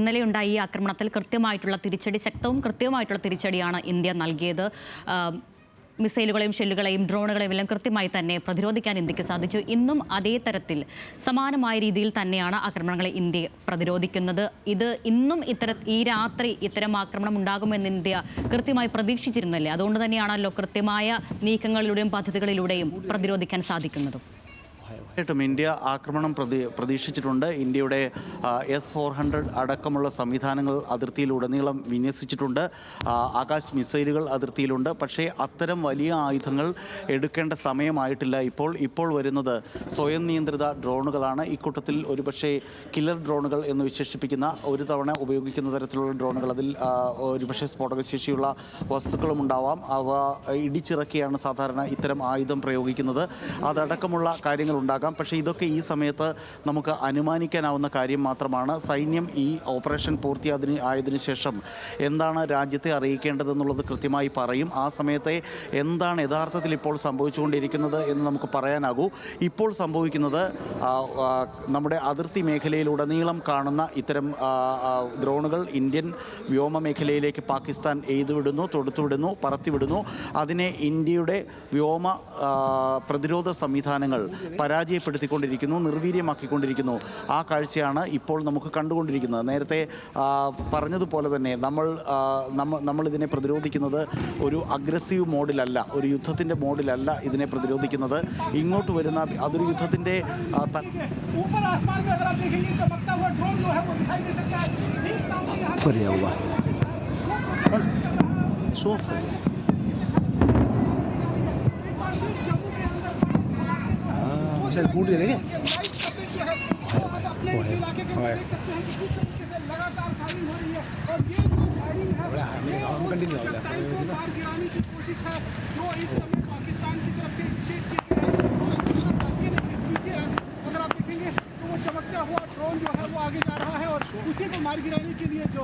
ഇന്നലെയുണ്ടായ ഈ ആക്രമണത്തിൽ കൃത്യമായിട്ടുള്ള തിരിച്ചടി, ശക്തവും കൃത്യമായിട്ടുള്ള തിരിച്ചടിയാണ് ഇന്ത്യ നൽകിയത്. മിസൈലുകളെയും ഷെല്ലുകളെയും ഡ്രോണുകളെയും എല്ലാം കൃത്യമായി തന്നെ പ്രതിരോധിക്കാൻ ഇന്ത്യക്ക് സാധിച്ചു. ഇന്നും അതേ തരത്തിൽ സമാനമായ രീതിയിൽ തന്നെയാണ് ആക്രമണങ്ങളെ ഇന്ത്യ പ്രതിരോധിക്കുന്നത്. ഇത് ഇന്നും ഈ രാത്രി ഇത്തരം ആക്രമണം ഉണ്ടാകുമെന്ന് ഇന്ത്യ കൃത്യമായി പ്രതീക്ഷിച്ചിരുന്നില്ലേ? അതുകൊണ്ട് തന്നെയാണല്ലോ കൃത്യമായ നീക്കങ്ങളിലൂടെയും പദ്ധതികളിലൂടെയും പ്രതിരോധിക്കാൻ സാധിക്കുന്നതും. ഇന്ത്യ ആക്രമണം പ്രതീക്ഷിച്ചിട്ടുണ്ട്. ഇന്ത്യയുടെ S-400 അടക്കമുള്ള സംവിധാനങ്ങൾ അതിർത്തിയിലുടനീളം വിന്യസിച്ചിട്ടുണ്ട്. ആകാശ് മിസൈലുകൾ അതിർത്തിയിലുണ്ട്. പക്ഷേ അത്തരം വലിയ ആയുധങ്ങൾ എടുക്കേണ്ട സമയമായിട്ടില്ല. ഇപ്പോൾ വരുന്നത് സ്വയം നിയന്ത്രിത ഡ്രോണുകളാണ്. ഇക്കൂട്ടത്തിൽ ഒരുപക്ഷെ കില്ലർ ഡ്രോണുകൾ എന്ന് വിശേഷിപ്പിക്കുന്ന ഒരു തവണ ഉപയോഗിക്കുന്ന തരത്തിലുള്ള ഡ്രോണുകൾ, അതിൽ ഒരുപക്ഷെ സ്ഫോടകശേഷിയുള്ള വസ്തുക്കളും ഉണ്ടാവാം. അവ ഇടിച്ചിറക്കിയാണ് സാധാരണ ഇത്തരം ആയുധം പ്രയോഗിക്കുന്നത്. അതടക്കമുള്ള കാര്യങ്ങൾ ഉണ്ടാകാം. പക്ഷേ ഇതൊക്കെ ഈ സമയത്ത് നമുക്ക് അനുമാനിക്കാനാവുന്ന കാര്യം മാത്രമാണ്. സൈന്യം ഈ ഓപ്പറേഷൻ പൂർത്തിയായതിനു ശേഷം എന്താണ് രാജ്യത്തെ അറിയിക്കേണ്ടതെന്നുള്ളത് കൃത്യമായി പറയും. ആ സമയത്തെ എന്താണ് യഥാർത്ഥത്തിൽ ഇപ്പോൾ സംഭവിച്ചുകൊണ്ടിരിക്കുന്നത് എന്ന് നമുക്ക് പറയാനാകൂ. ഇപ്പോൾ സംഭവിക്കുന്നത് നമ്മുടെ അതിർത്തി മേഖലയിലുടനീളം കാണുന്ന ഇത്തരം ഡ്രോണുകൾ ഇന്ത്യൻ വ്യോമ മേഖലയിലേക്ക് പാകിസ്ഥാൻ എയ്തുവിടുന്നു, തൊടുത്തുവിടുന്നു, പറത്തിവിടുന്നു. അതിനെ ഇന്ത്യയുടെ വ്യോമ പ്രതിരോധ സംവിധാനങ്ങൾ പരാജയപ്പെടുത്തിക്കൊണ്ടിരിക്കുന്നു, നിർവീര്യമാക്കിക്കൊണ്ടിരിക്കുന്നു. ആ കാഴ്ചയാണ് ഇപ്പോൾ നമുക്ക് കണ്ടുകൊണ്ടിരിക്കുന്നത്. നേരത്തെ പറഞ്ഞതുപോലെ തന്നെ നമ്മൾ ഇതിനെ പ്രതിരോധിക്കുന്നത് ഒരു അഗ്രസീവ് മോഡിലല്ല, ഒരു യുദ്ധത്തിൻ്റെ മോഡിലല്ല ഇതിനെ പ്രതിരോധിക്കുന്നത്. ഇങ്ങോട്ട് വരുന്ന അതൊരു യുദ്ധത്തിൻ്റെ कूट दे लेंगे चमकता हुआ ड्रोन जो है वो आगे जा रहा है और उसी को मार गिराने के लिए जो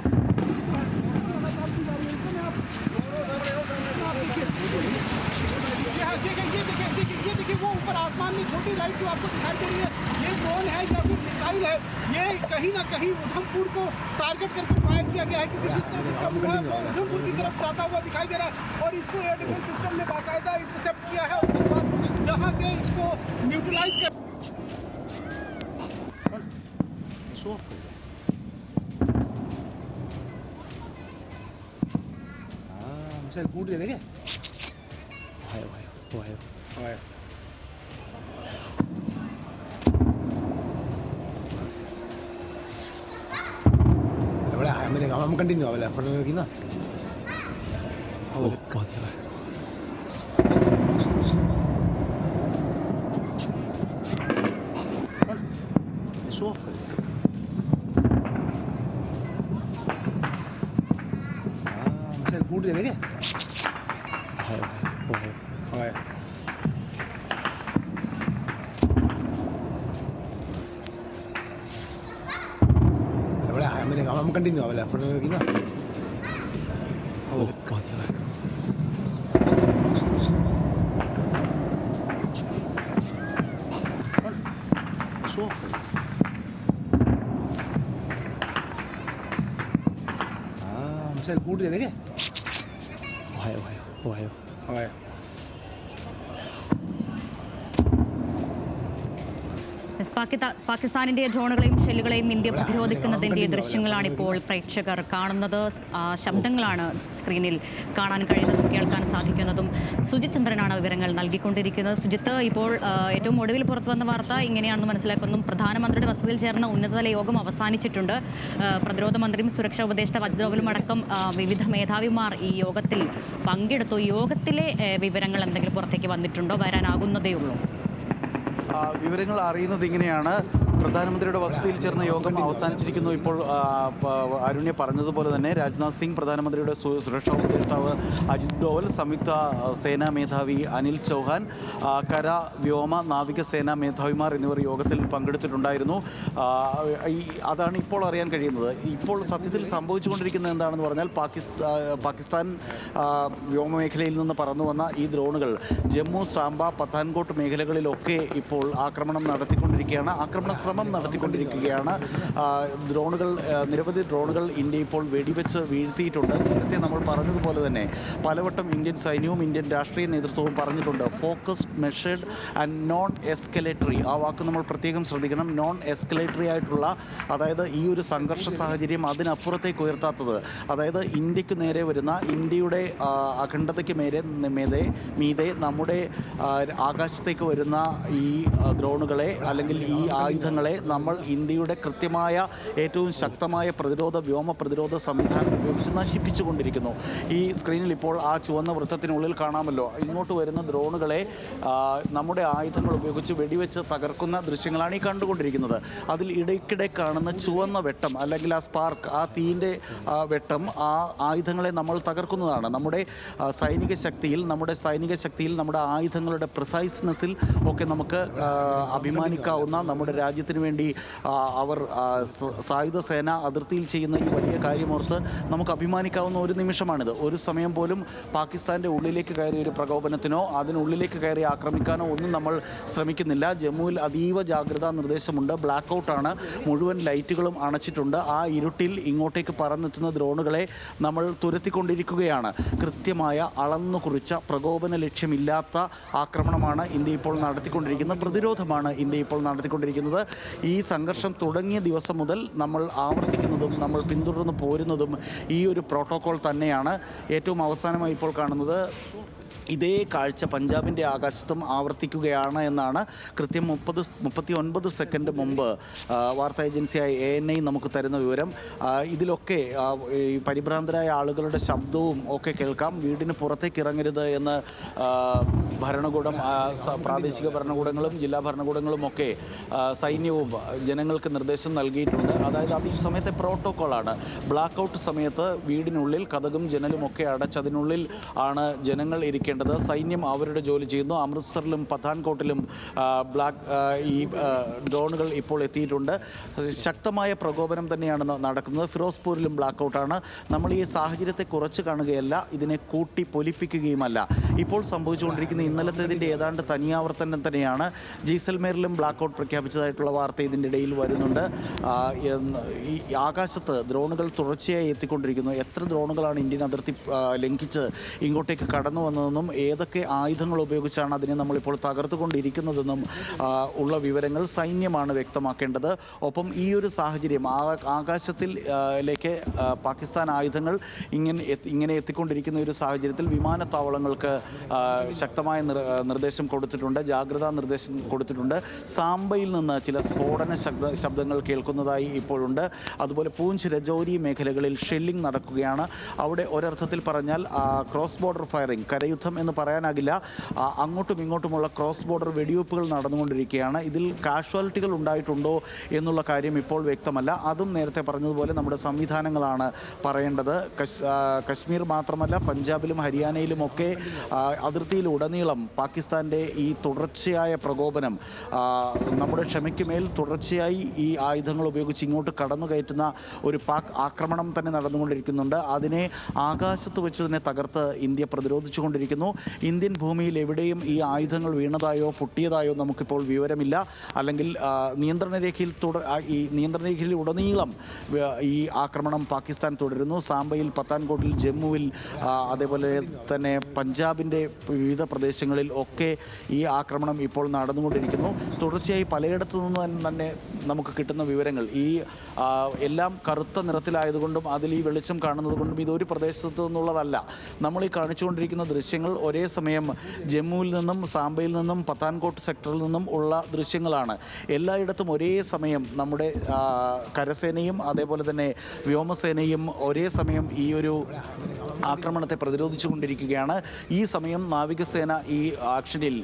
देखिए वो ऊपर आसमान में छोटी लाइट जो आपको दिखाई दे रही है, ये ड्रोन है या फिर मिसाइल है। ये कहीं ना कहीं उधमपुर को टारगेट करके फायर किया गया है, क्योंकि जिस तरह उधमपुर की तरफ जाता हुआ दिखाई दे रहा है और इसको एयर डिफेंस सिस्टम ने बाकायदा इंटरसेप्ट किया है। उसके बाद यहाँ से इसको न्यूट्रलाइज कर कूट दे लेंगे हम कंटिन्यू आवेला की ना कूट दे लेंगे हम कंटिन्यू आवेला की ना कूट दे लेंगे പാകിസ്ഥാനിന്റെ ഡ്രോണുകളെയും ഷെല്ലുകളെയും ഇന്ത്യ പ്രതിരോധിക്കുന്നതിന്റെ ദൃശ്യങ്ങളാണ് ഇപ്പോൾ പ്രേക്ഷകർ കാണുന്നത്. ശബ്ദങ്ങളാണ് സ്ക്രീനിൽ കാണാൻ കഴിയുന്നതും കേൾക്കാൻ സാധിക്കുന്നതും. സുജിത് ചന്ദ്രനാണ് വിവരങ്ങൾ നൽകിക്കൊണ്ടിരിക്കുന്നത്. സുജിത്ത്, ഇപ്പോൾ ഏറ്റവും ഒടുവിൽ പുറത്തു വന്ന വാർത്ത ഇങ്ങനെയാണെന്ന് മനസ്സിലാക്കുന്നു. പ്രധാനമന്ത്രിയുടെ വസതിയിൽ ചേർന്ന ഉന്നതതല യോഗം അവസാനിച്ചിട്ടുണ്ട്. പ്രതിരോധ മന്ത്രിയും സുരക്ഷാ ഉപദേഷ്ടാവ് അജിത് ഡോവലും അടക്കം വിവിധ മേധാവിമാർ ഈ യോഗത്തിൽ പങ്കെടുത്തു. യോഗത്തിലെ വിവരങ്ങൾ എന്തെങ്കിലും പുറത്തേക്ക് വന്നിട്ടുണ്ടോ? വരാനാകുന്നതേ ഉള്ളൂ. വിവരങ്ങൾ അറിയുന്നത് ഇങ്ങനെയാണ്. പ്രധാനമന്ത്രിയുടെ വസതിയിൽ ചേർന്ന യോഗം അവസാനിച്ചിരിക്കുന്നു. ഇപ്പോൾ അരുണ്യ പറഞ്ഞതുപോലെ തന്നെ രാജ്നാഥ് സിംഗ്, പ്രധാനമന്ത്രിയുടെ സുരക്ഷാ ഉപദേഷ്ടാവ് അജിത് ഡോവൽ, സംയുക്ത സേനാ മേധാവി അനിൽ ചൗഹാൻ, കര, വ്യോമ, നാവിക സേനാ മേധാവിമാർ എന്നിവർ യോഗത്തിൽ പങ്കെടുത്തിട്ടുണ്ടായിരുന്നു. അതാണ് ഇപ്പോൾ അറിയാൻ കഴിയുന്നത്. ഇപ്പോൾ സത്യത്തിൽ സംഭവിച്ചുകൊണ്ടിരിക്കുന്നത് എന്താണെന്ന് പറഞ്ഞാൽ പാകിസ്ഥാൻ വ്യോമമേഖലയിൽ നിന്ന് പറന്നു വന്ന ഈ ഡ്രോണുകൾ ജമ്മു, സാംബ, പത്താൻകോട്ട് മേഖലകളിലൊക്കെ ഇപ്പോൾ ആക്രമണം നടത്തിക്കൊണ്ടിരിക്കുകയാണ്. ആക്രമണ ശ്രമം നടത്തിക്കൊണ്ടിരിക്കുകയാണ്. ഡ്രോണുകൾ, നിരവധി ഡ്രോണുകൾ ഇന്ത്യ ഇപ്പോൾ വെടിവെച്ച് വീഴ്ത്തിയിട്ടുണ്ട്. നേരത്തെ നമ്മൾ പറഞ്ഞതുപോലെ തന്നെ പലവട്ടം ഇന്ത്യൻ സൈന്യവും ഇന്ത്യൻ രാഷ്ട്രീയ നേതൃത്വവും പറഞ്ഞിട്ടുണ്ട്, focused, measured and non escalatory. ആ വാക്ക് നമ്മൾ പ്രത്യേകം ശ്രദ്ധിക്കണം. നോൺ എസ്കലേറ്ററി ആയിട്ടുള്ള, അതായത് ഈ ഒരു സംഘർഷ സാഹചര്യം അതിനപ്പുറത്തേക്ക് ഉയർത്താത്തത്, അതായത് ഇന്ത്യക്ക് നേരെ വരുന്ന, ഇന്ത്യയുടെ അഖണ്ഡതയ്ക്ക് മീതെ നമ്മുടെ ആകാശത്തേക്ക് വരുന്ന ഈ ഡ്രോണുകളെ അല്ലെങ്കിൽ ഈ ആയുധങ്ങളെ നമ്മൾ ഇന്ത്യയുടെ കൃത്യമായ ഏറ്റവും ശക്തമായ വ്യോമ പ്രതിരോധ സംവിധാനം ഉപയോഗിച്ച് നശിപ്പിച്ചു കൊണ്ടിരിക്കുന്നു. ഈ സ്ക്രീനിൽ ഇപ്പോൾ ആ ചുവന്ന വൃത്തത്തിനുള്ളിൽ കാണാമല്ലോ, ഇങ്ങോട്ട് വരുന്ന ഡ്രോണുകളെ നമ്മുടെ ആയുധങ്ങൾ ഉപയോഗിച്ച് വെടിവെച്ച് തകർക്കുന്ന ദൃശ്യങ്ങളാണ് ഈ കണ്ടുകൊണ്ടിരിക്കുന്നത്. അതിൽ ഇടയ്ക്കിടെ കാണുന്ന ചുവന്ന വെട്ടം അല്ലെങ്കിൽ ആ സ്പാർക്ക്, ആ തീൻ്റെ വെട്ടം ആ ആയുധങ്ങളെ നമ്മൾ തകർക്കുന്നതാണ്. നമ്മുടെ സൈനിക ശക്തിയിൽ നമ്മുടെ ആയുധങ്ങളുടെ പ്രിസൈസ്നെസ്സിൽ ഒക്കെ നമുക്ക് അഭിമാനിക്കാവുന്ന, നമ്മുടെ രാജ്യത്തിന് വേണ്ടി അവർ സായുധ സേന അതിർത്തിയിൽ ചെയ്യുന്ന ഈ വലിയ കാര്യമോർത്ത് നമുക്ക് അഭിമാനിക്കാവുന്ന ഒരു നിമിഷമാണിത്. ഒരു സമയം പോലും പാകിസ്ഥാൻ്റെ ഉള്ളിലേക്ക് കയറിയ ഒരു പ്രകോപനത്തിനോ അതിനുള്ളിലേക്ക് കയറി ആക്രമിക്കാനോ ഒന്നും നമ്മൾ ശ്രമിക്കുന്നില്ല. ജമ്മുവിൽ അതീവ ജാഗ്രതാ നിർദ്ദേശമുണ്ട്. ബ്ലാക്ക് ഔട്ടാണ്, മുഴുവൻ ലൈറ്റുകളും അണച്ചിട്ടുണ്ട്. ആ ഇരുട്ടിൽ ഇങ്ങോട്ടേക്ക് പറന്നെത്തുന്ന ഡ്രോണുകളെ നമ്മൾ തുരത്തിക്കൊണ്ടിരിക്കുകയാണ്. കൃത്യമായ അളന്നു കുറിച്ച പ്രകോപന ലക്ഷ്യമില്ലാത്ത ആക്രമണമാണ് ഇന്ത്യ ഇപ്പോൾ നടത്തിക്കൊണ്ടിരിക്കുന്നത്, പ്രതിരോധമാണ് ഇന്ത്യ ഇപ്പോൾ നടത്തിക്കൊണ്ടിരിക്കുന്നത്. ഈ സംഘർഷം തുടങ്ങിയ ദിവസം മുതൽ നമ്മൾ ആവർത്തിക്കുന്നതും നമ്മൾ പിന്തുടർന്ന് പോരുന്നതും ഈ ഒരു പ്രോട്ടോകോൾ തന്നെയാണ്. ഏറ്റവും അവസാനമായി ഇപ്പോൾ കാണുന്നത് ഇതേ കാഴ്ച പഞ്ചാബിൻ്റെ ആകാശത്തും ആവർത്തിക്കുകയാണ് എന്നാണ് കൃത്യം 39 സെക്കൻഡ് മുമ്പ് വാർത്താ ഏജൻസിയായ ANI നമുക്ക് തരുന്ന വിവരം. ഇതിലൊക്കെ ഈ പരിഭ്രാന്തരായ ആളുകളുടെ ശബ്ദവും ഒക്കെ കേൾക്കാം. വീടിന് പുറത്തേക്ക് ഇറങ്ങരുത് എന്ന് ഭരണകൂടം, പ്രാദേശിക ഭരണകൂടങ്ങളും ജില്ലാ ഭരണകൂടങ്ങളും ഒക്കെ സൈന്യവും ജനങ്ങൾക്ക് നിർദ്ദേശം നൽകിയിട്ടുണ്ട്. അതായത് അത് ഈ സമയത്തെ പ്രോട്ടോക്കോളാണ്. ബ്ലാക്ക് ഔട്ട് സമയത്ത് വീടിനുള്ളിൽ കതകും ജനലും ഒക്കെ അടച്ചതിനുള്ളിൽ ആണ് ജനങ്ങൾ ഇരിക്കേണ്ടത്. സൈന്യം അവരുടെ ജോലി ചെയ്യുന്നു. അമൃത്സറിലും പത്താൻകോട്ടിലും ഈ ഡ്രോണുകൾ ഇപ്പോൾ എത്തിയിട്ടുണ്ട്. ശക്തമായ പ്രകോപനം തന്നെയാണ് നടക്കുന്നത്. ഫിറോസ്പൂരിലും ബ്ലാക്ക് ഔട്ടാണ്. നമ്മൾ ഈ സാഹചര്യത്തെ കുറച്ച് കാണുകയല്ല, ഇതിനെ കൂട്ടി പൊലിപ്പിക്കുകയുമല്ല. ഇപ്പോൾ സംഭവിച്ചുകൊണ്ടിരിക്കുന്ന ഇന്നലത്തേതിൻ്റെ ഏതാണ്ട് തനിയാവർത്തനം തന്നെയാണ്. ജയ്സൽമേറിലും ബ്ലാക്ക് ഔട്ട് പ്രഖ്യാപിച്ചതായിട്ടുള്ള വാർത്ത ഇതിൻ്റെ ഇടയിൽ വരുന്നുണ്ട്. ഈ ആകാശത്ത് ഡ്രോണുകൾ തുടർച്ചയായി എത്തിക്കൊണ്ടിരിക്കുന്നു. എത്ര ഡ്രോണുകളാണ് ഇന്ത്യൻ അതിർത്തി ലംഘിച്ച് ഇങ്ങോട്ടേക്ക് കടന്നു വന്നതെന്നും ഏതൊക്കെ ആയുധങ്ങൾ ഉപയോഗിച്ചാണ് അതിനെ നമ്മളിപ്പോൾ തകർത്തുകൊണ്ടിരിക്കുന്നതെന്നും ഉള്ള വിവരങ്ങൾ സൈന്യമാണ് വ്യക്തമാക്കേണ്ടത്. ഒപ്പം ഈ ഒരു സാഹചര്യം, ആകാശത്തിലേക്ക് പാകിസ്ഥാൻ ആയുധങ്ങൾ ഇങ്ങനെ എത്തിക്കൊണ്ടിരിക്കുന്ന ഒരു സാഹചര്യത്തിൽ വിമാനത്താവളങ്ങൾക്ക് ശക്തമായ നിർദ്ദേശം കൊടുത്തിട്ടുണ്ട്, ജാഗ്രതാ നിർദ്ദേശം കൊടുത്തിട്ടുണ്ട്. സാംബയിൽ നിന്ന് ചില സ്ഫോടന ശബ്ദങ്ങൾ കേൾക്കുന്നതായി ഇപ്പോഴുണ്ട്. അതുപോലെ പൂഞ്ച്, രജൗരി മേഖലകളിൽ ഷെല്ലിംഗ് നടക്കുകയാണ്. അവിടെ ഒരർത്ഥത്തിൽ പറഞ്ഞാൽ ക്രോസ് ബോർഡർ ഫയറിംഗ്, കരയുദ്ധം എന്ന് പറയാനാകില്ല, അങ്ങോട്ടും ഇങ്ങോട്ടുമുള്ള ക്രോസ് ബോർഡർ വെടിവെപ്പുകൾ നടന്നുകൊണ്ടിരിക്കുകയാണ്. ഇതിൽ കാഷ്വാലിറ്റികൾ ഉണ്ടായിട്ടുണ്ടോ എന്നുള്ള കാര്യം ഇപ്പോൾ വ്യക്തമല്ല. അതും നേരത്തെ പറഞ്ഞതുപോലെ നമ്മുടെ സംവിധാനങ്ങളാണ് പറയേണ്ടത്. കശ്മീർ മാത്രമല്ല, പഞ്ചാബിലും ഹരിയാനയിലുമൊക്കെ അതിർത്തിയിലുടനീളം പാകിസ്ഥാൻ്റെ ഈ തുടർച്ചയായ പ്രകോപനം, നമ്മുടെ ക്ഷമയ്ക്ക് മേൽ തുടർച്ചയായി ഈ ആയുധങ്ങൾ ഉപയോഗിച്ച് ഇങ്ങോട്ട് കടന്നു കയറ്റുന്ന ഒരു പാക് ആക്രമണം തന്നെ നടന്നുകൊണ്ടിരിക്കുന്നുണ്ട്. അതിനെ ആകാശത്ത് വെച്ച് തന്നെ തകർത്ത് ഇന്ത്യ പ്രതിരോധിച്ചുകൊണ്ടിരിക്കുന്നു. ഇന്ത്യൻ ഭൂമിയിൽ എവിടെയും ഈ ആയുധങ്ങൾ വീണതായോ പൊട്ടിയതായോ നമുക്കിപ്പോൾ വിവരമില്ല. അല്ലെങ്കിൽ നിയന്ത്രണരേഖയിൽ ഉടനീളം ഈ ആക്രമണം പാകിസ്ഥാൻ തുടരുന്നു. സാംബയിൽ, പത്താൻകോട്ടിൽ, ജമ്മുവിൽ, അതേപോലെ തന്നെ പഞ്ചാബിൻ്റെ വിവിധ പ്രദേശങ്ങളിൽ ഒക്കെ ഈ ആക്രമണം ഇപ്പോൾ നടന്നുകൊണ്ടിരിക്കുന്നു. തുടർച്ചയായി പലയിടത്തു നിന്ന് തന്നെ നമുക്ക് കിട്ടുന്ന വിവരങ്ങൾ ഈ എല്ലാം കറുത്ത നിറത്തിലായതുകൊണ്ടും അതിൽ ഈ വെളിച്ചം കാണുന്നത് കൊണ്ടും ഇതൊരു പ്രദേശത്തു നിന്നുള്ളതല്ല. നമ്മൾ ഈ കാണിച്ചുകൊണ്ടിരിക്കുന്ന ദൃശ്യങ്ങൾ ഒരേ സമയം ജമ്മുവിൽ നിന്നും സാംബയിൽ നിന്നും പത്താൻകോട്ട് സെക്ടറിൽ നിന്നും ഉള്ള ദൃശ്യങ്ങളാണ്. എല്ലായിടത്തും ഒരേ സമയം നമ്മുടെ കരസേനയും അതേപോലെ തന്നെ വ്യോമസേനയും ഒരേ സമയം ഈ ഒരു ആക്രമണത്തെ പ്രതിരോധിച്ചു കൊണ്ടിരിക്കുകയാണ്. ഈ സമയം നാവികസേന ഈ ആക്ഷനിൽ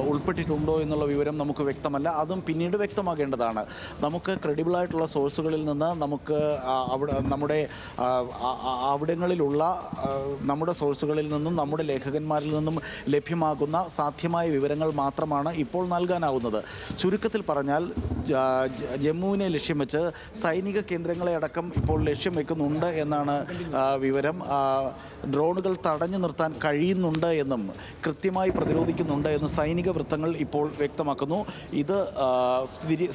ഉൾപ്പെട്ടിട്ടുണ്ടോ എന്നുള്ള വിവരം നമുക്ക് വ്യക്തമല്ല. അതും പിന്നീട് വ്യക്തമാകേണ്ടതാണ്. നമുക്ക് ക്രെഡിബിളായിട്ടുള്ള സോഴ്സുകളിൽ നിന്ന് നമുക്ക് അവിടങ്ങളിലുള്ള നമ്മുടെ സോഴ്സുകളിൽ നിന്നും നമ്മുടെ ലേഖകന്മാരിൽ നിന്നും ലഭ്യമാകുന്ന സാധ്യമായ വിവരങ്ങൾ മാത്രമാണ് ഇപ്പോൾ നൽകാനാവുന്നത്. ചുരുക്കത്തിൽ പറഞ്ഞാൽ ജമ്മുവിനെ ലക്ഷ്യം വെച്ച് സൈനിക കേന്ദ്രങ്ങളെ അടക്കം ഇപ്പോൾ ലക്ഷ്യം വെക്കുന്നുണ്ട് എന്നാണ് വിവരം. ഡ്രോണുകൾ തടഞ്ഞു നിർത്താൻ കഴിയുന്നുണ്ട് എന്നും കൃത്യമായി പ്രതിരോധിക്കുന്നുണ്ട് എന്ന് സൈനിക വൃത്തങ്ങൾ ഇപ്പോൾ വ്യക്തമാക്കുന്നു. ഇത്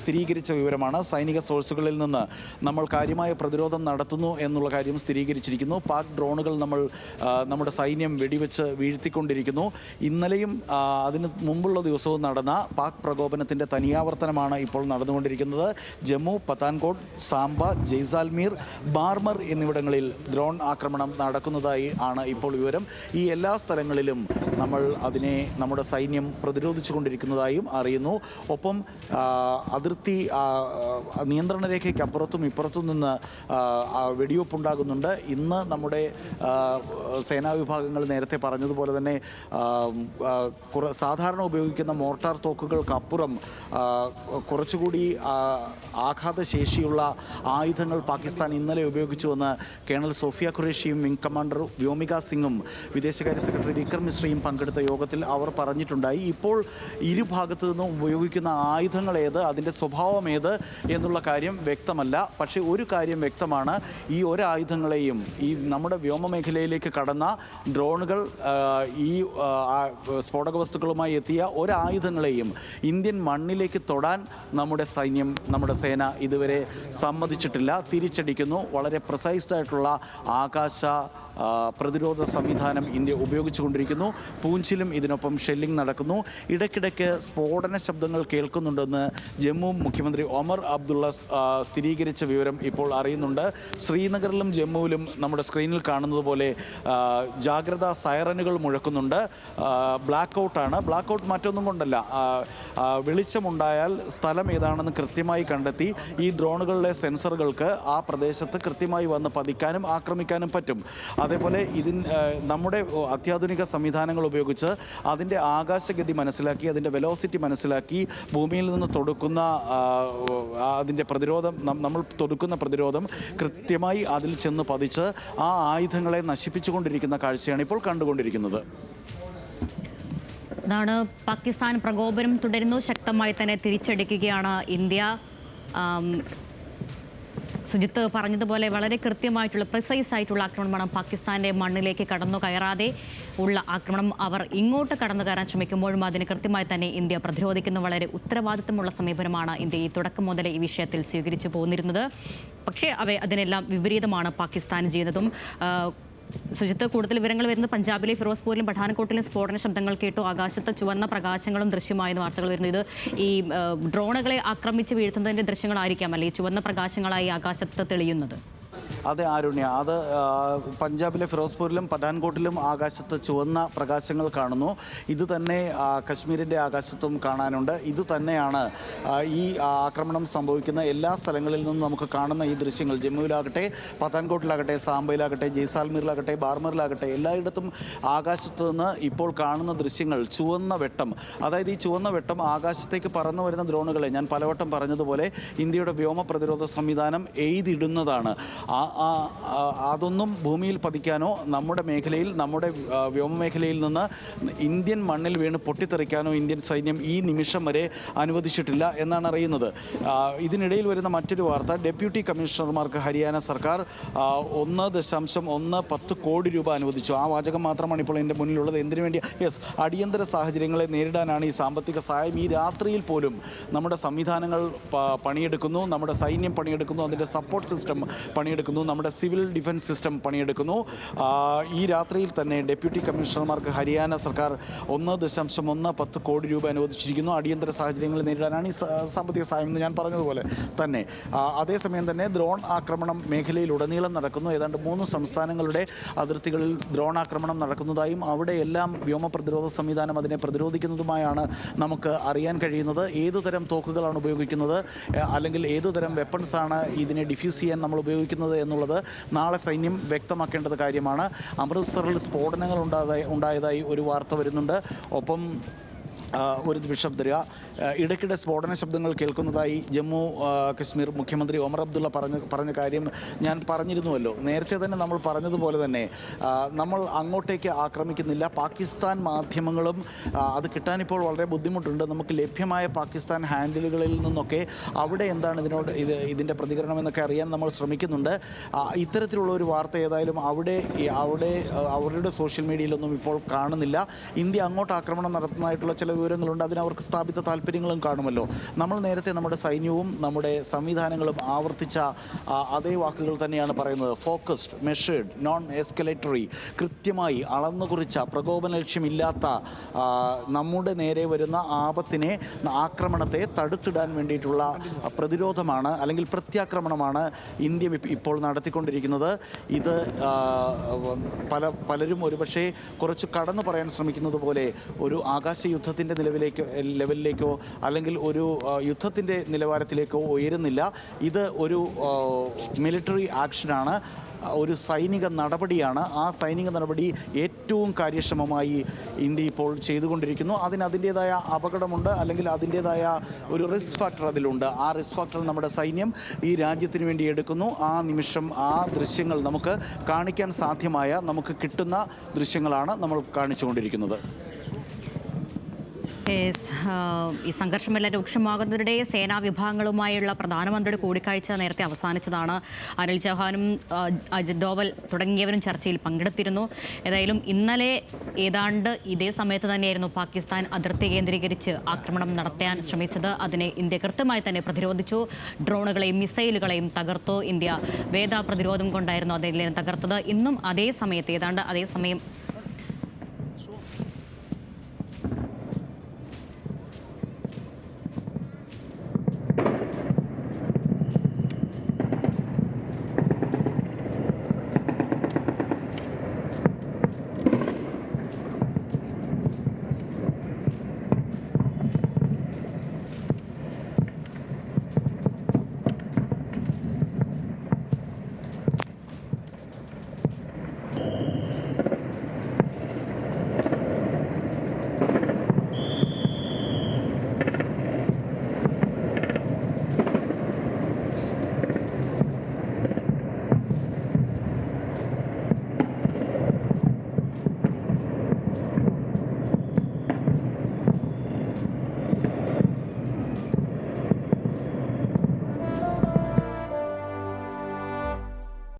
സ്ഥിരീകരിച്ച വിവരമാണ്. സൈനിക സോഴ്സുകളിൽ നിന്ന് നമ്മൾ കാര്യമായ പ്രതിരോധം നടത്തുന്നു എന്നുള്ള കാര്യം സ്ഥിരീകരിച്ചിരിക്കുന്നു. പാക് ഡ്രോണുകൾ നമ്മുടെ സൈന്യം വെടിവെച്ച് വീഴ്ത്തിക്കൊണ്ടിരിക്കുന്നു. ഇന്നലെയും അതിന് മുമ്പുള്ള ദിവസവും നടന്ന പാക് പ്രകോപനത്തിൻ്റെ തനിയാവർത്തനമാണ് ഇപ്പോൾ നടന്നുകൊണ്ടിരിക്കുന്നത്. ജമ്മു, പത്താൻകോട്ട്, സാംബ, ജയ്സാൽമീർ, ബാർമർ എന്നിവിടങ്ങളിൽ ഡ്രോൺ ആക്രമണം നടക്കുന്നതായി ആണ് ഇപ്പോൾ വിവരം. ഈ എല്ലാ സ്ഥലങ്ങളിലും നമ്മുടെ സൈന്യം പ്രതിരോധിച്ചു കൊണ്ടിരിക്കുന്നതായും അറിയുന്നു. ഒപ്പം അതിർത്തി നിയന്ത്രണ രേഖയ്ക്ക് അപ്പുറത്തും ഇപ്പുറത്തും നിന്ന് വെടിവെപ്പുണ്ടാകുന്നുണ്ട്. ഇന്ന് നമ്മുടെ സേനാ വിഭാഗങ്ങൾ നേരത്തെ പറഞ്ഞതുപോലെ തന്നെ സാധാരണ ഉപയോഗിക്കുന്ന മോർട്ടാർ തോക്കുകൾക്കപ്പുറം കുറച്ചുകൂടി ആഘാതശേഷിയുള്ള ആയുധങ്ങൾ പാകിസ്ഥാൻ ഇന്നലെ ഉപയോഗിച്ചുവെന്ന് കേണൽ സോഫിയ ഖുറേഷിയും വിംഗ് കമാൻഡർ വ്യോമിക സിംഗും വിദേശകാര്യ സെക്രട്ടറി വിക്രം മിശ്രയും പങ്കെടുത്ത യോഗത്തിൽ അവർ പറഞ്ഞിട്ടുണ്ടായി. ഇപ്പോൾ ഇരുഭാഗത്തു നിന്നും ഉപയോഗിക്കുന്ന ആയുധങ്ങൾ ഏത്, അതിൻ്റെ സ്വഭാവം ഏത് എന്നുള്ള കാര്യം വ്യക്തമല്ല. പക്ഷേ ഒരു കാര്യം വ്യക്തമാണ്, ഈ ഒരായുധങ്ങളെയും ഈ നമ്മുടെ വ്യോമമേഖലയിലേക്ക് കടന്ന ഡ്രോണുകൾ ഈ സ്ഫോടക വസ്തുക്കളുമായി എത്തിയ ഒരായുധങ്ങളെയും ഇന്ത്യൻ മണ്ണിലേക്ക് തൊടാൻ നമ്മുടെ സേന ഇതുവരെ സമ്മതിച്ചിട്ടില്ല. തിരിച്ചടിക്കുന്നു. വളരെ പ്രിസൈസ്ഡ് ആയിട്ടുള്ള ആകാശ പ്രതിരോധ സംവിധാനം ഇന്ത്യ ഉപയോഗിച്ചുകൊണ്ടിരിക്കുന്നു. പൂഞ്ചിലും ഇതിനൊപ്പം ഷെല്ലിംഗ് നടക്കുന്നു. ഇടയ്ക്കിടയ്ക്ക് സ്ഫോടന ശബ്ദങ്ങൾ കേൾക്കുന്നുണ്ടെന്ന് ജമ്മു മുഖ്യമന്ത്രി ഒമർ അബ്ദുള്ള സ്ഥിരീകരിച്ച വിവരം ഇപ്പോൾ അറിയുന്നുണ്ട്. ശ്രീനഗറിലും ജമ്മുവിലും നമ്മുടെ സ്ക്രീനിൽ കാണുന്നത് പോലെ ജാഗ്രതാ സൈറനുകൾ മുഴക്കുന്നുണ്ട്. ബ്ലാക്ക് ഔട്ട് മറ്റൊന്നും കൊണ്ടല്ല, വെളിച്ചമുണ്ടായാൽ സ്ഥലം ഏതാണെന്ന് കൃത്യമായി കണ്ടെത്തി ഈ ഡ്രോണുകളിലെ സെൻസറുകൾക്ക് ആ പ്രദേശത്ത് കൃത്യമായി വന്ന് പതിക്കാനും ആക്രമിക്കാനും പറ്റും. അതേപോലെ നമ്മുടെ അത്യാധുനിക സംവിധാനങ്ങൾ ഉപയോഗിച്ച് അതിൻ്റെ ആകാശഗതി മനസ്സിലാക്കി, അതിൻ്റെ വെലോസിറ്റി മനസ്സിലാക്കി, ഭൂമിയിൽ നിന്ന് തൊടുക്കുന്ന അതിൻ്റെ പ്രതിരോധം, നമ്മൾ തൊടുക്കുന്ന പ്രതിരോധം കൃത്യമായി അതിൽ ചെന്ന് പതിച്ച് ആ ആയുധങ്ങളെ നശിപ്പിച്ചുകൊണ്ടിരിക്കുന്ന കാഴ്ചയാണ് ഇപ്പോൾ കണ്ടുകൊണ്ടിരിക്കുന്നത്. അതാണ് പാകിസ്ഥാൻ പ്രകോപനം തുടരുന്നു. ശക്തമായി തന്നെ തിരിച്ചടിക്കുകയാണ് ഇന്ത്യ. സുജിത്ത് പറഞ്ഞതുപോലെ വളരെ കൃത്യമായിട്ടുള്ള പ്രിസൈസ് ആയിട്ടുള്ള ആക്രമണമാണ് പാകിസ്ഥാൻ്റെ മണ്ണിലേക്ക് കടന്നു കയറാതെ ഉള്ള ആക്രമണം. അവർ ഇങ്ങോട്ട് കടന്നു കയറാൻ ശ്രമിക്കുമ്പോഴും അതിന് കൃത്യമായി തന്നെ ഇന്ത്യ പ്രതിരോധിക്കുന്ന വളരെ ഉത്തരവാദിത്തമുള്ള സമീപനമാണ് ഇന്ത്യ ഈ തുടക്കം മുതൽ ഈ വിഷയത്തിൽ സ്വീകരിച്ചു പോന്നിരുന്നത്. പക്ഷേ അതിനെല്ലാം വിപരീതമാണ് പാകിസ്ഥാൻ ചെയ്യുന്നതും. സുജിത്ത്, കൂടുതൽ വിവരങ്ങൾ വരുന്നത് പഞ്ചാബിലെ ഫിറോസ്പൂരിലും പഠാൻകോട്ടിലും സ്ഫോടന ശബ്ദങ്ങൾ കേട്ടു. ആകാശത്ത് ചുവന്ന പ്രകാശങ്ങളും ദൃശ്യമായെന്ന് വാർത്തകൾ വരുന്നു. ഇത് ഈ ഡ്രോണുകളെ ആക്രമിച്ച് വീഴ്ത്തുന്നതിൻ്റെ ദൃശ്യങ്ങളായിരിക്കാം അല്ലെ ഈ ചുവന്ന പ്രകാശങ്ങളായി ആകാശത്ത് തെളിയുന്നത്? അതെ ആരുണ്യ, അത് പഞ്ചാബിലെ ഫിറോസ്പൂരിലും പഠാൻകോട്ടിലും ആകാശത്ത് ചുവന്ന പ്രകാശങ്ങൾ കാണുന്നു. ഇത് തന്നെ കശ്മീരിൻ്റെ ആകാശത്തും കാണാനുണ്ട്. ഇത് തന്നെയാണ് ഈ ആക്രമണം സംഭവിക്കുന്ന എല്ലാ സ്ഥലങ്ങളിൽ നിന്നും നമുക്ക് കാണുന്ന ഈ ദൃശ്യങ്ങൾ. ജമ്മുവിലാകട്ടെ, പഠാൻകോട്ടിലാകട്ടെ, സാംബയിലാകട്ടെ, ജയ്സാൽമീറിലാകട്ടെ, ബാർമറിലാകട്ടെ, എല്ലായിടത്തും ആകാശത്ത് നിന്ന് ഇപ്പോൾ കാണുന്ന ദൃശ്യങ്ങൾ ചുവന്ന വെട്ടം. അതായത് ഈ ചുവന്ന വെട്ടം ആകാശത്തേക്ക് പറന്നു വരുന്ന ഡ്രോണുകളെ ഞാൻ പലവട്ടം പറഞ്ഞതുപോലെ ഇന്ത്യയുടെ വ്യോമ പ്രതിരോധ സംവിധാനം എയ്തിടുന്നതാണ്. അതൊന്നും ഭൂമിയിൽ പതിക്കാനോ നമ്മുടെ വ്യോമമേഖലയിൽ നിന്ന് ഇന്ത്യൻ മണ്ണിൽ വീണ് പൊട്ടിത്തെറിക്കാനോ ഇന്ത്യൻ സൈന്യം ഈ നിമിഷം വരെ അനുവദിച്ചിട്ടില്ല എന്നാണ് അറിയുന്നത്. ഇതിനിടയിൽ വരുന്ന മറ്റൊരു വാർത്ത, ഡെപ്യൂട്ടി കമ്മീഷണർമാർക്ക് ഹരിയാന സർക്കാർ 1.10 കോടി രൂപ അനുവദിച്ചു. ആ വാചകം മാത്രമാണ് ഇപ്പോൾ എൻ്റെ മുന്നിലുള്ളത്. എന്തിനു വേണ്ടി? അടിയന്തര സാഹചര്യങ്ങളെ നേരിടാനാണ് ഈ സാമ്പത്തിക സഹായം. ഈ രാത്രിയിൽ പോലും നമ്മുടെ സംവിധാനങ്ങൾ പണിയെടുക്കുന്നു, നമ്മുടെ സൈന്യം പണിയെടുക്കുന്നു, അതിൻ്റെ സപ്പോർട്ട് സിസ്റ്റം പണിയെടുക്കുന്നു, നമ്മുടെ സിവിൽ ഡിഫൻസ് സിസ്റ്റം പണിയെടുക്കുന്നു. ഈ രാത്രിയിൽ തന്നെ ഡെപ്യൂട്ടി കമ്മീഷണർമാർക്ക് ഹരിയാന സർക്കാർ 1.10 കോടി രൂപ അനുവദിച്ചിരിക്കുന്നു. അടിയന്തര സാഹചര്യങ്ങൾ നേരിടാനാണ് ഈ സാമ്പത്തിക സഹായം എന്ന് ഞാൻ പറഞ്ഞതുപോലെ തന്നെ. അതേസമയം തന്നെ ഡ്രോൺ ആക്രമണം മേഖലയിലുടനീളം നടക്കുന്നു. ഏതാണ്ട് 3 സംസ്ഥാനങ്ങളുടെ അതിർത്തികളിൽ ഡ്രോൺ ആക്രമണം നടക്കുന്നതായും അവിടെയെല്ലാം വ്യോമ പ്രതിരോധ സംവിധാനം അതിനെ പ്രതിരോധിക്കുന്നതുമായാണ് നമുക്ക് അറിയാൻ കഴിയുന്നത്. ഏതുതരം തോക്കുകളാണ് ഉപയോഗിക്കുന്നത്, അല്ലെങ്കിൽ ഏതുതരം വെപ്പൺസാണ് ഇതിനെ ഡിഫ്യൂസ് ചെയ്യാൻ നമ്മൾ ഉപയോഗിക്കുന്നത് എന്നുള്ളത് നാളെ സൈന്യം വ്യക്തമാക്കേണ്ടത് കാര്യമാണ്. അമൃത്സറിൽ സ്ഫോടനങ്ങൾ ഉണ്ടായതായി ഒരു വാർത്ത വരുന്നുണ്ട്. ഒപ്പം ഒരു നിമിഷം തരിക. ഇടയ്ക്കിടെ സ്ഫോടന ശബ്ദങ്ങൾ കേൾക്കുന്നതായി ജമ്മു കശ്മീർ മുഖ്യമന്ത്രി ഒമർ അബ്ദുള്ള പറഞ്ഞ കാര്യം ഞാൻ പറഞ്ഞിരുന്നുവല്ലോ. നേരത്തെ തന്നെ നമ്മൾ പറഞ്ഞതുപോലെ തന്നെ നമ്മൾ അങ്ങോട്ടേക്ക് ആക്രമിക്കുന്നില്ല. പാകിസ്ഥാൻ മാധ്യമങ്ങളും അത് കിട്ടാനിപ്പോൾ വളരെ ബുദ്ധിമുട്ടുണ്ട്. നമുക്ക് ലഭ്യമായ പാകിസ്ഥാൻ ഹാൻഡിലുകളിൽ നിന്നൊക്കെ അവിടെ എന്താണ് ഇതിൻ്റെ പ്രതികരണം എന്നൊക്കെ അറിയാൻ നമ്മൾ ശ്രമിക്കുന്നുണ്ട്. ഇത്തരത്തിലുള്ള ഒരു വാർത്ത ഏതായാലും അവിടെ അവരുടെ സോഷ്യൽ മീഡിയയിലൊന്നും ഇപ്പോൾ കാണുന്നില്ല. ഇന്ത്യ അങ്ങോട്ട് ആക്രമണം നടത്തുന്നതായിട്ടുള്ള ചില വിവരങ്ങളുണ്ട്, അതിനവർക്ക് സ്ഥാപിത താല്പര്യങ്ങളും കാണുമല്ലോ. നമ്മൾ നേരത്തെ നമ്മുടെ സൈന്യവും നമ്മുടെ സംവിധാനങ്ങളും ആവർത്തിച്ച അതേ വാക്കുകൾ തന്നെയാണ് പറയുന്നത്. ഫോക്കസ്ഡ്, മെഷേർഡ്, നോൺ എസ്കലേറ്ററി, കൃത്യമായി അളന്നു കുറിച്ച, പ്രകോപന ലക്ഷ്യമില്ലാത്ത നമ്മുടെ നേരെ വരുന്ന ആക്രമണത്തെ തടുത്തിടാൻ വേണ്ടിയിട്ടുള്ള പ്രതിരോധമാണ് അല്ലെങ്കിൽ പ്രത്യാക്രമണമാണ് ഇന്ത്യ ഇപ്പോൾ നടത്തിക്കൊണ്ടിരിക്കുന്നത്. ഇത് പലരും ഒരുപക്ഷെ കുറച്ച് കടന്നു പറയാൻ ശ്രമിക്കുന്നത് പോലെ ഒരു ആകാശ യുദ്ധത്തിൻ്റെ ലെവലിലേക്കോ അല്ലെങ്കിൽ ഒരു യുദ്ധത്തിൻ്റെ നിലവാരത്തിലേക്കോ ഉയരുന്നില്ല. ഇത് ഒരു മിലിറ്ററി ആക്ഷനാണ്, ഒരു സൈനിക നടപടിയാണ്. ആ സൈനിക നടപടി ഏറ്റവും കാര്യക്ഷമമായി ഇന്ത്യ ഇപ്പോൾ ചെയ്തുകൊണ്ടിരിക്കുന്നു. അതിൻ്റേതായ അപകടമുണ്ട്, അല്ലെങ്കിൽ അതിൻ്റേതായ ഒരു റിസ്ക് ഫാക്ടർ അതിലുണ്ട്. ആ റിസ്ക് ഫാക്ടർ നമ്മുടെ സൈന്യം ഈ രാജ്യത്തിന് വേണ്ടി എടുക്കുന്നു. ആ നിമിഷം ആ ദൃശ്യങ്ങൾ നമുക്ക് കാണിക്കാൻ സാധ്യമായ, നമുക്ക് കിട്ടുന്ന ദൃശ്യങ്ങളാണ് നമ്മൾ കാണിച്ചുകൊണ്ടിരിക്കുന്നത്. ഈ സംഘർഷമെല്ലാം രൂക്ഷമാകുന്നതിനിടെ സേനാ വിഭാഗങ്ങളുമായുള്ള പ്രധാനമന്ത്രിയുടെ കൂടിക്കാഴ്ച നേരത്തെ അവസാനിച്ചതാണ്. അനിൽ ചൗഹാനും അജിത് ഡോവൽ തുടങ്ങിയവരും ചർച്ചയിൽ പങ്കെടുത്തിരുന്നു. ഏതായാലും ഇന്നലെ ഏതാണ്ട് ഇതേ സമയത്ത് തന്നെയായിരുന്നു പാകിസ്ഥാൻ അതിർത്തി കേന്ദ്രീകരിച്ച് ആക്രമണം നടത്താൻ ശ്രമിച്ചത്. അതിനെ ഇന്ത്യ കൃത്യമായി തന്നെ പ്രതിരോധിച്ചു. ഡ്രോണുകളെയും മിസൈലുകളെയും തകർത്തു. ഇന്ത്യ വേദ പ്രതിരോധം കൊണ്ടായിരുന്നു അതെല്ലാം തകർത്തത്. ഇന്നും അതേ സമയത്ത് ഏതാണ്ട് അതേ സമയം